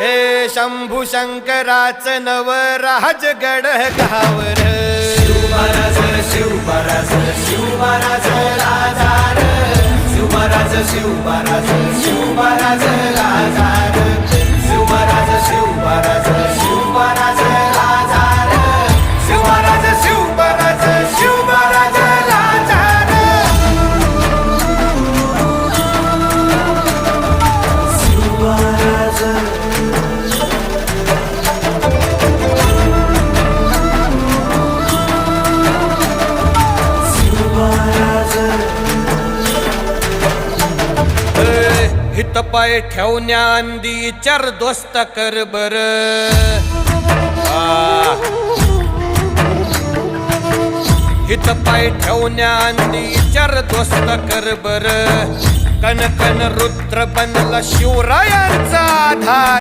हे शंभू शंकराचं नवराज गड गावर शिवमहाराज शिवमहाराज शिवमहाराज राजार शिवमहाराज शिवमहाराज शिवमहाराज राजार शिवमहाराज शिवमहाराज शिवमहाराज राजार शिवमहाराज शिवमहाराज शिवमहाराज राजार शिवमहाराज हित पाय ठेवण्या अंदी चर दोस्त कर बर हित पाय ठेवण्या अंदी चर दोस्त कर बर कन कन रुद्र बनला शिवरायांचा आधार